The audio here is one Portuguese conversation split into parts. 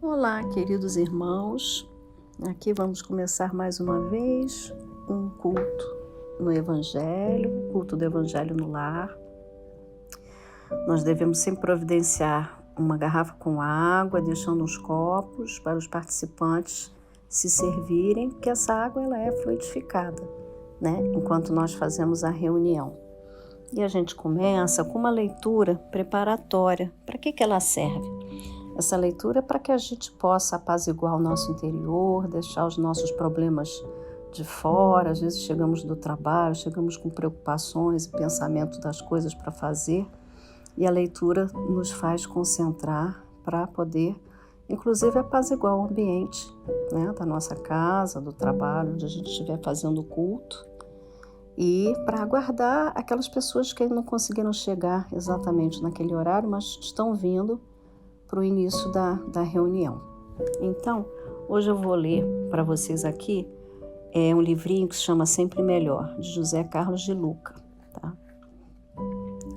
Olá, queridos irmãos. Aqui vamos começar mais uma vez um culto no Evangelho, culto do Evangelho no lar. Nós devemos sempre providenciar uma garrafa com água, deixando uns copos para os participantes se servirem, porque essa água ela é fluidificada, né? Enquanto nós fazemos a reunião. E a gente começa com uma leitura preparatória. Para que ela serve? Essa leitura é para que a gente possa apaziguar o nosso interior, deixar os nossos problemas de fora. Às vezes chegamos do trabalho, chegamos com preocupações e pensamento das coisas para fazer. E a leitura nos faz concentrar para poder, inclusive, apaziguar o ambiente, né, da nossa casa, do trabalho, onde a gente estiver fazendo o culto. E para aguardar aquelas pessoas que não conseguiram chegar exatamente naquele horário, mas estão vindo para o início da reunião. Então, hoje eu vou ler para vocês aqui um livrinho que se chama Sempre Melhor, de José Carlos de Luca. Tá?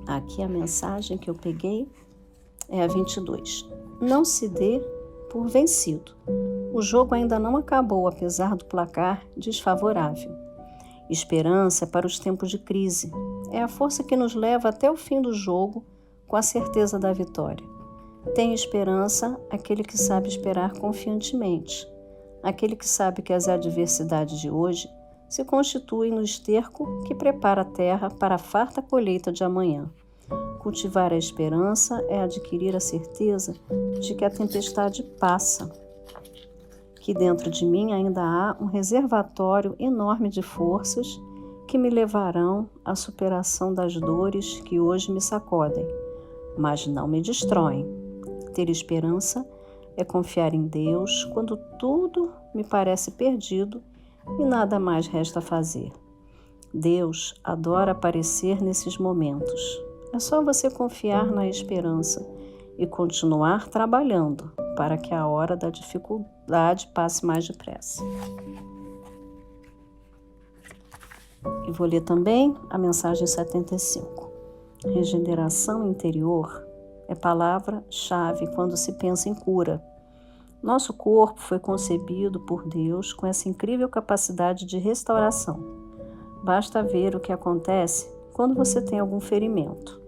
Aqui a mensagem que eu peguei é a 22. Não se dê por vencido. O jogo ainda não acabou, apesar do placar desfavorável. Esperança para os tempos de crise. É a força que nos leva até o fim do jogo com a certeza da vitória. Tem esperança aquele que sabe esperar confiantemente, aquele que sabe que as adversidades de hoje se constituem no esterco que prepara a terra para a farta colheita de amanhã. Cultivar a esperança é adquirir a certeza de que a tempestade passa, que dentro de mim ainda há um reservatório enorme de forças que me levarão à superação das dores que hoje me sacodem, mas não me destroem. Ter esperança é confiar em Deus quando tudo me parece perdido e nada mais resta fazer. Deus adora aparecer nesses momentos. É só você confiar na esperança e continuar trabalhando para que a hora da dificuldade passe mais depressa. E vou ler também a mensagem 75. Regeneração interior é palavra-chave quando se pensa em cura. Nosso corpo foi concebido por Deus com essa incrível capacidade de restauração. Basta ver o que acontece quando você tem algum ferimento.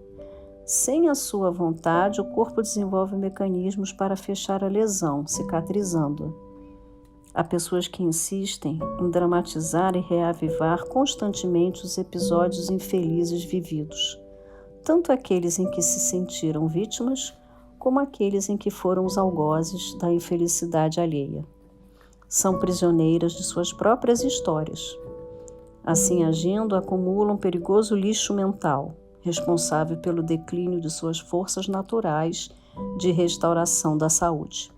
Sem a sua vontade, o corpo desenvolve mecanismos para fechar a lesão, cicatrizando-a. Há pessoas que insistem em dramatizar e reavivar constantemente os episódios infelizes vividos. Tanto aqueles em que se sentiram vítimas, como aqueles em que foram os algozes da infelicidade alheia. São prisioneiras de suas próprias histórias. Assim agindo, acumulam perigoso lixo mental, responsável pelo declínio de suas forças naturais de restauração da saúde.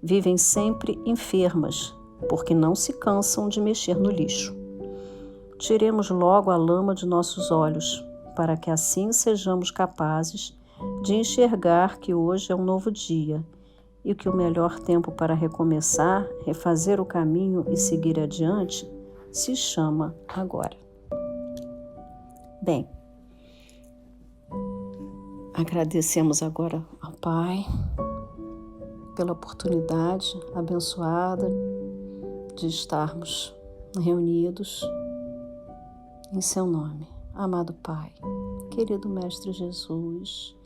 Vivem sempre enfermas, porque não se cansam de mexer no lixo. Tiremos logo a lama de nossos olhos, para que assim sejamos capazes de enxergar que hoje é um novo dia e que o melhor tempo para recomeçar, refazer o caminho e seguir adiante se chama agora. Bem, agradecemos agora ao Pai pela oportunidade abençoada de estarmos reunidos em seu nome. Amado Pai, querido Mestre Jesus,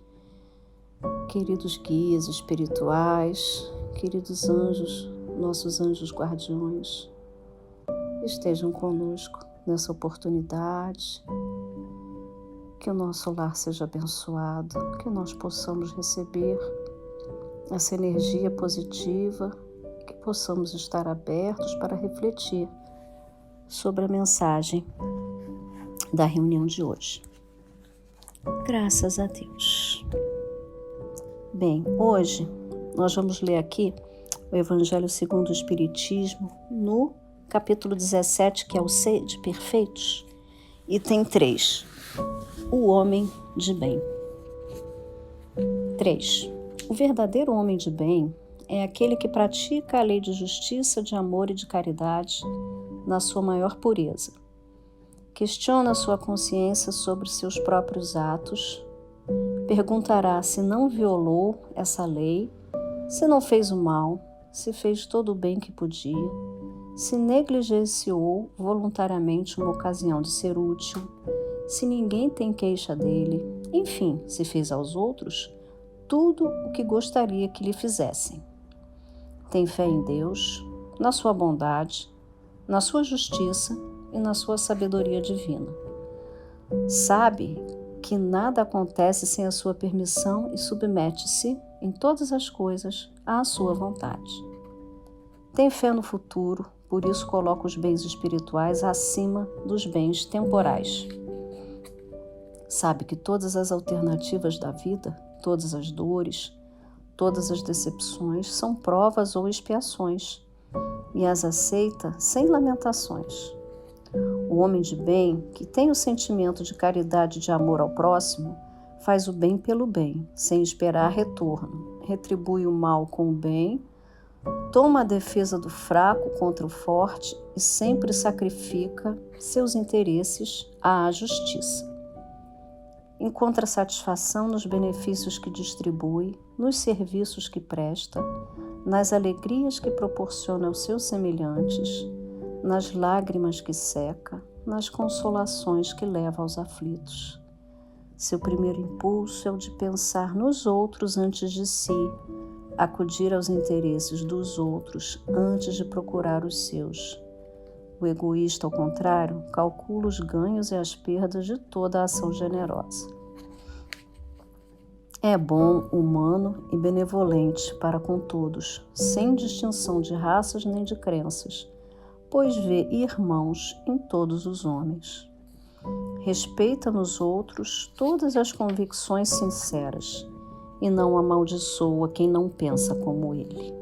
queridos guias espirituais, queridos anjos, nossos anjos guardiões, estejam conosco nessa oportunidade, que o nosso lar seja abençoado, que nós possamos receber essa energia positiva, que possamos estar abertos para refletir sobre a mensagem da reunião de hoje. Graças a Deus. Bem, hoje nós vamos ler aqui o Evangelho segundo o Espiritismo, no capítulo 17, que é o Sede Perfeitos, e tem 3. O homem de bem. 3. O verdadeiro homem de bem é aquele que pratica a lei de justiça, de amor e de caridade na sua maior pureza. Questiona sua consciência sobre seus próprios atos, perguntará se não violou essa lei Se não fez o mal, se fez todo o bem que podia, se negligenciou voluntariamente uma ocasião de ser útil, se ninguém tem queixa dele, enfim, se fez aos outros tudo o que gostaria que lhe fizessem. Tem fé em Deus, na sua bondade, na sua justiça e na sua sabedoria divina. Sabe que nada acontece sem a sua permissão e submete-se, em todas as coisas, à sua vontade. Tem fé no futuro, por isso coloca os bens espirituais acima dos bens temporais. Sabe que todas as alternativas da vida, todas as dores, todas as decepções são provas ou expiações, e as aceita sem lamentações. O homem de bem, que tem o sentimento de caridade e de amor ao próximo, faz o bem pelo bem, sem esperar retorno, retribui o mal com o bem, toma a defesa do fraco contra o forte e sempre sacrifica seus interesses à justiça. Encontra satisfação nos benefícios que distribui, nos serviços que presta, nas alegrias que proporciona aos seus semelhantes, nas lágrimas que seca, nas consolações que leva aos aflitos. Seu primeiro impulso é o de pensar nos outros antes de si, acudir aos interesses dos outros antes de procurar os seus. O egoísta, ao contrário, calcula os ganhos e as perdas de toda a ação generosa. É bom, humano e benevolente para com todos, sem distinção de raças nem de crenças, pois vê irmãos em todos os homens. Respeita nos outros todas as convicções sinceras e não amaldiçoa quem não pensa como ele.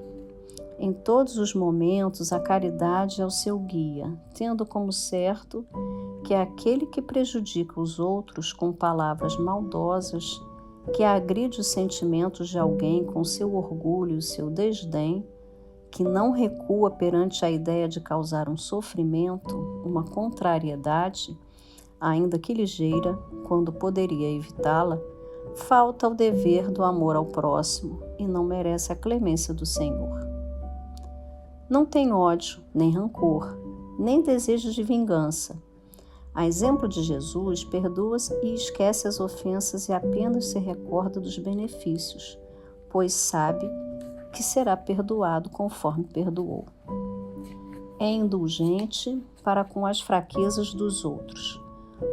Em todos os momentos, a caridade é o seu guia, tendo como certo que é aquele que prejudica os outros com palavras maldosas, que agride os sentimentos de alguém com seu orgulho e seu desdém, que não recua perante a ideia de causar um sofrimento, uma contrariedade, ainda que ligeira, quando poderia evitá-la, falta ao dever do amor ao próximo e não merece a clemência do Senhor. Não tem ódio, nem rancor, nem desejo de vingança. A exemplo de Jesus, perdoa-se e esquece as ofensas e apenas se recorda dos benefícios, pois sabe que será perdoado conforme perdoou. É indulgente para com as fraquezas dos outros,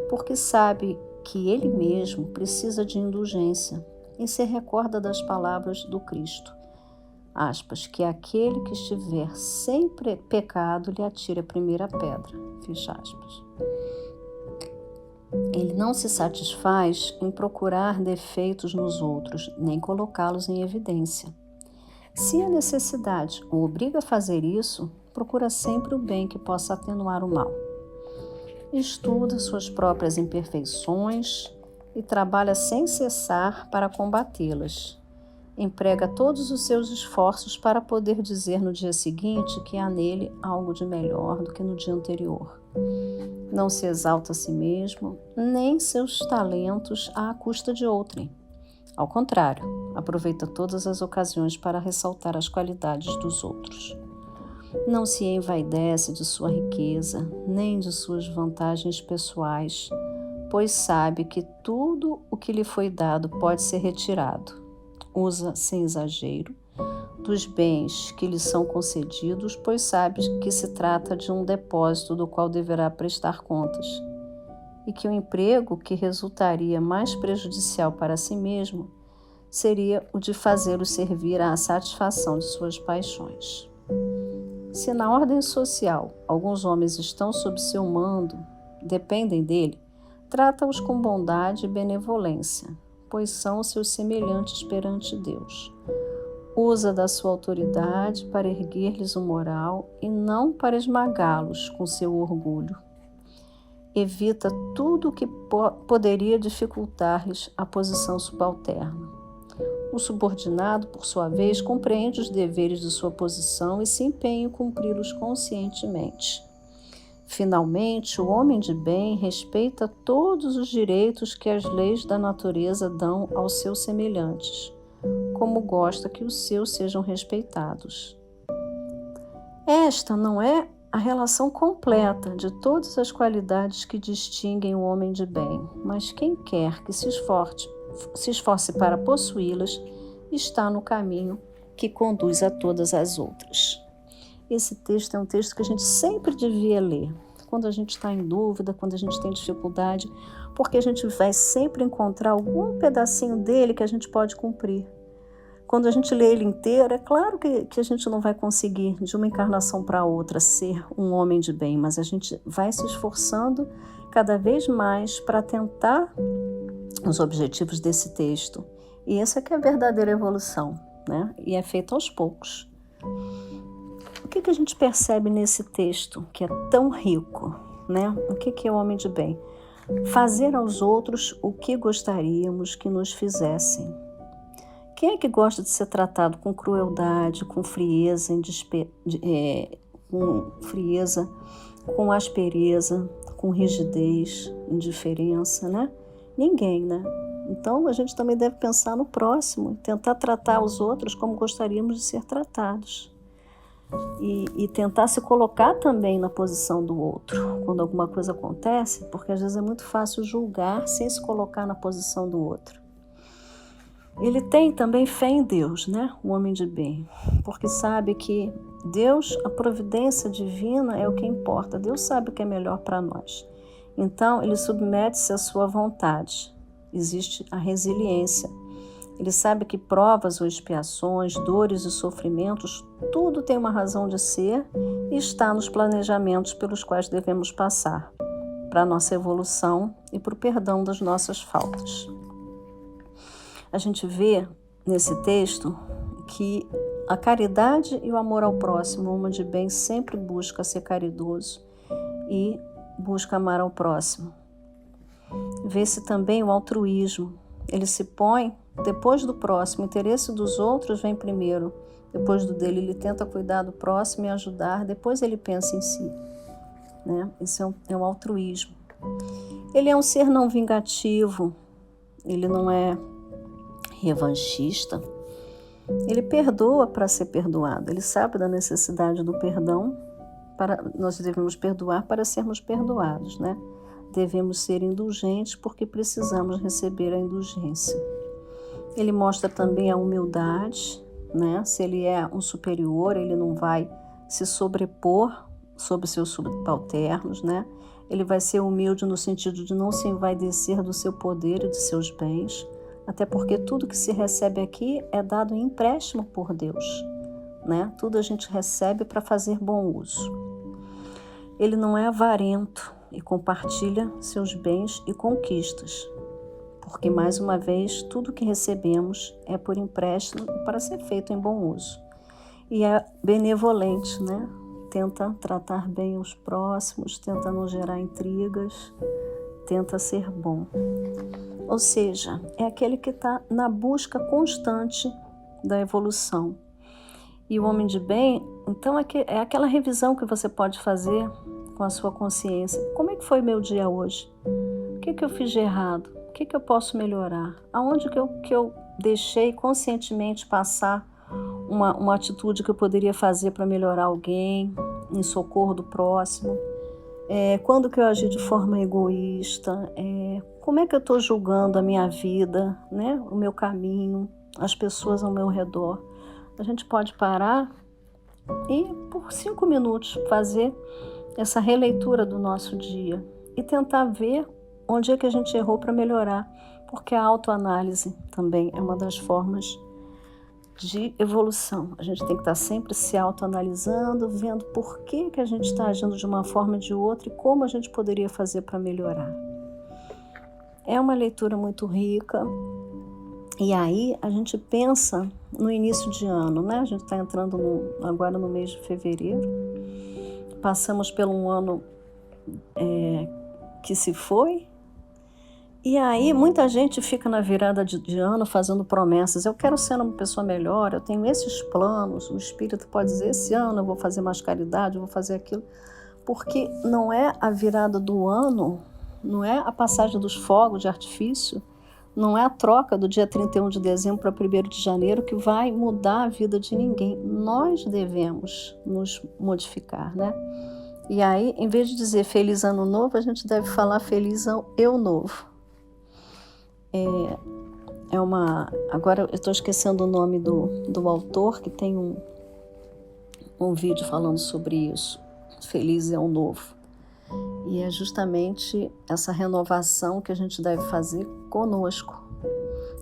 porque sabe que ele mesmo precisa de indulgência e se recorda das palavras do Cristo, aspas, que aquele que estiver sem pecado lhe atire a primeira pedra, fecha aspas. Ele não se satisfaz em procurar defeitos nos outros, nem colocá-los em evidência. Se a necessidade o obriga a fazer isso, procura sempre o bem que possa atenuar o mal. Estuda suas próprias imperfeições e trabalha sem cessar para combatê-las. Emprega todos os seus esforços para poder dizer no dia seguinte que há nele algo de melhor do que no dia anterior. Não se exalta a si mesmo, nem seus talentos à custa de outrem. Ao contrário, aproveita todas as ocasiões para ressaltar as qualidades dos outros. Não se envaidece de sua riqueza, nem de suas vantagens pessoais, pois sabe que tudo o que lhe foi dado pode ser retirado. Usa sem exagero dos bens que lhe são concedidos, pois sabe que se trata de um depósito do qual deverá prestar contas, e que o emprego que resultaria mais prejudicial para si mesmo seria o de fazê-lo servir à satisfação de suas paixões. Se na ordem social alguns homens estão sob seu mando, dependem dele, trata-os com bondade e benevolência, pois são seus semelhantes perante Deus. Usa da sua autoridade para erguer-lhes o moral e não para esmagá-los com seu orgulho. Evita tudo o que poderia dificultar-lhes a posição subalterna. O subordinado, por sua vez, compreende os deveres de sua posição e se empenha em cumpri-los conscientemente. Finalmente, o homem de bem respeita todos os direitos que as leis da natureza dão aos seus semelhantes, como gosta que os seus sejam respeitados. Esta não é a relação completa de todas as qualidades que distinguem o homem de bem, mas quem quer que se esforce para possuí-las está no caminho que conduz a todas as outras. Esse texto é um texto que a gente sempre devia ler, quando a gente está em dúvida, quando a gente tem dificuldade, porque a gente vai sempre encontrar algum pedacinho dele que a gente pode cumprir. Quando a gente lê ele inteiro, é claro que a gente não vai conseguir, de uma encarnação para outra, ser um homem de bem, mas a gente vai se esforçando cada vez mais para tentar os objetivos desse texto. E essa que é a verdadeira evolução, né? E é feita aos poucos. O que a gente percebe nesse texto que é tão rico, né? O que é o homem de bem? Fazer aos outros o que gostaríamos que nos fizessem. Quem é que gosta de ser tratado com crueldade, com frieza, com aspereza, com rigidez, indiferença, né? Ninguém, né? Então, a gente também deve pensar no próximo, tentar tratar os outros como gostaríamos de ser tratados. E tentar se colocar também na posição do outro, quando alguma coisa acontece, porque às vezes é muito fácil julgar sem se colocar na posição do outro. Ele tem também fé em Deus, né? O homem de bem, porque sabe que Deus, a providência divina é o que importa. Deus sabe o que é melhor para nós. Então, ele submete-se à sua vontade. Existe a resiliência. Ele sabe que provas ou expiações, dores e sofrimentos, tudo tem uma razão de ser e está nos planejamentos pelos quais devemos passar, para a nossa evolução e para o perdão das nossas faltas. A gente vê nesse texto que a caridade e o amor ao próximo, o homem de bem sempre busca ser caridoso e busca amar ao próximo. Vê-se também o altruísmo. Ele se põe depois do próximo, o interesse dos outros vem primeiro. Depois do dele, ele tenta cuidar do próximo e ajudar, depois ele pensa em si. Né? Isso é um altruísmo. Ele é um ser não vingativo, ele não é revanchista, ele perdoa para ser perdoado, ele sabe da necessidade do perdão, nós devemos perdoar para sermos perdoados, né? Devemos ser indulgentes porque precisamos receber a indulgência. Ele mostra também a humildade, né? Se ele é um superior, ele não vai se sobrepor sobre seus subalternos, né? Ele vai ser humilde no sentido de não se envaidecer do seu poder e de seus bens, até porque tudo que se recebe aqui é dado em empréstimo por Deus, né? Tudo a gente recebe para fazer bom uso. Ele não é avarento e compartilha seus bens e conquistas, porque, mais uma vez, tudo que recebemos é por empréstimo e para ser feito em bom uso. E é benevolente, né? Tenta tratar bem os próximos, tenta não gerar intrigas, tenta ser bom. Ou seja, é aquele que está na busca constante da evolução. E o homem de bem, então, é aquela revisão que você pode fazer com a sua consciência. Como é que foi meu dia hoje? O que eu fiz de errado? O que eu posso melhorar? Aonde que eu deixei conscientemente passar uma atitude que eu poderia fazer para melhorar alguém, em socorro do próximo? Quando que eu agi de forma egoísta? Como é que eu estou julgando a minha vida, né? O meu caminho, as pessoas ao meu redor? A gente pode parar e, por 5 minutos, fazer essa releitura do nosso dia e tentar ver onde é que a gente errou para melhorar, porque a autoanálise também é uma das formas de evolução. A gente tem que estar sempre se autoanalisando, vendo por que a gente está agindo de uma forma ou de outra e como a gente poderia fazer para melhorar. É uma leitura muito rica. E aí a gente pensa no início de ano, né? A gente está entrando agora no mês de fevereiro. Passamos por um ano que se foi. E aí muita gente fica na virada de ano fazendo promessas. Eu quero ser uma pessoa melhor, eu tenho esses planos. O espírito pode dizer, esse ano eu vou fazer mais caridade, eu vou fazer aquilo. Porque não é a virada do ano, não é a passagem dos fogos de artifício, Não é a troca do dia 31 de dezembro para 1º de janeiro que vai mudar a vida de ninguém. Nós devemos nos modificar, né? E aí, em vez de dizer feliz ano novo, a gente deve falar feliz eu novo. Agora eu estou esquecendo o nome do autor, que tem um vídeo falando sobre isso. Feliz é o novo. E é justamente essa renovação que a gente deve fazer conosco.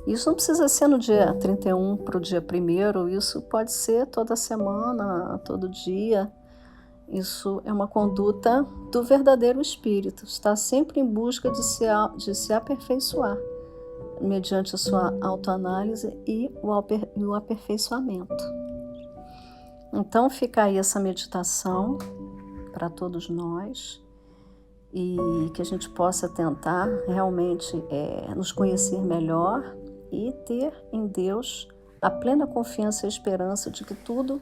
Isso não precisa ser no dia 31 para o dia 1º, isso pode ser toda semana, todo dia. Isso é uma conduta do verdadeiro espírito, está sempre em busca de se aperfeiçoar, mediante a sua autoanálise e o aperfeiçoamento. Então fica aí essa meditação para todos nós, e que a gente possa tentar realmente nos conhecer melhor e ter em Deus a plena confiança e esperança de que tudo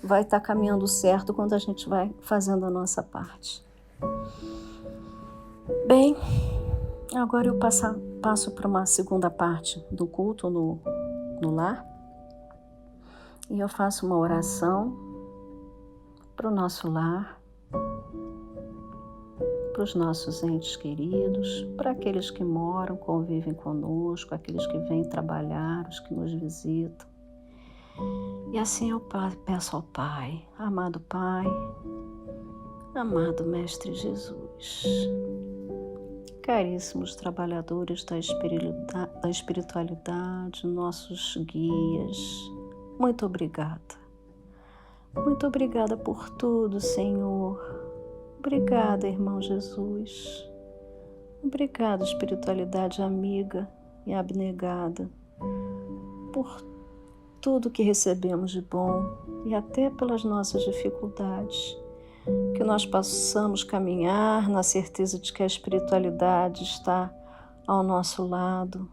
vai estar caminhando certo quando a gente vai fazendo a nossa parte. Bem, agora eu passo para uma segunda parte do culto no lar, e eu faço uma oração para o nosso lar, para os nossos entes queridos, para aqueles que moram, convivem conosco, aqueles que vêm trabalhar, os que nos visitam. E assim eu peço ao Pai, amado Mestre Jesus, caríssimos trabalhadores da espiritualidade, nossos guias, muito obrigada. Muito obrigada por tudo, Senhor. Obrigada, irmão Jesus. Obrigada, espiritualidade amiga e abnegada, por tudo que recebemos de bom e até pelas nossas dificuldades. Que nós possamos caminhar na certeza de que a espiritualidade está ao nosso lado,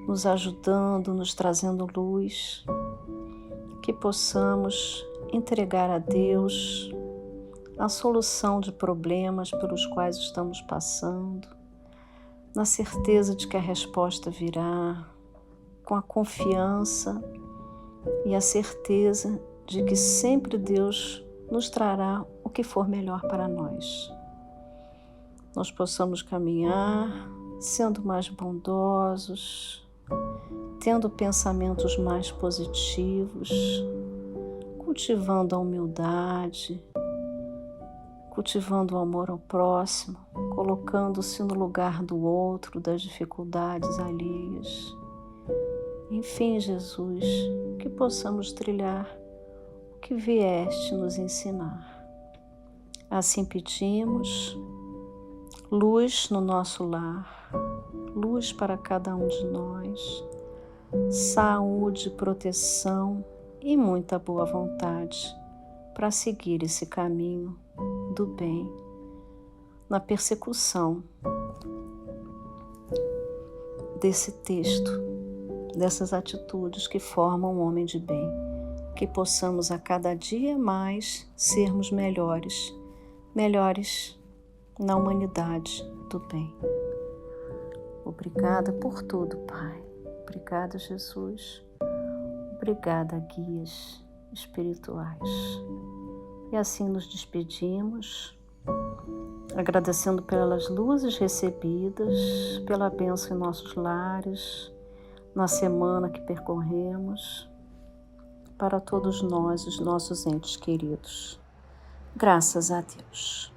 nos ajudando, nos trazendo luz. Que possamos entregar a Deus a solução de problemas pelos quais estamos passando, na certeza de que a resposta virá, com a confiança e a certeza de que sempre Deus nos trará o que for melhor para nós. Nós possamos caminhar sendo mais bondosos, tendo pensamentos mais positivos, cultivando a humildade, cultivando o amor ao próximo, colocando-se no lugar do outro, das dificuldades alheias. Enfim, Jesus, que possamos trilhar o que vieste nos ensinar. Assim pedimos, luz no nosso lar, luz para cada um de nós, saúde, proteção e muita boa vontade para seguir esse caminho do bem, na persecução desse texto, dessas atitudes que formam um homem de bem, que possamos a cada dia mais sermos melhores na humanidade do bem. Obrigada por tudo, Pai. Obrigada, Jesus. Obrigada, guias espirituais. E assim nos despedimos, agradecendo pelas luzes recebidas, pela bênção em nossos lares, na semana que percorremos, para todos nós, os nossos entes queridos. Graças a Deus.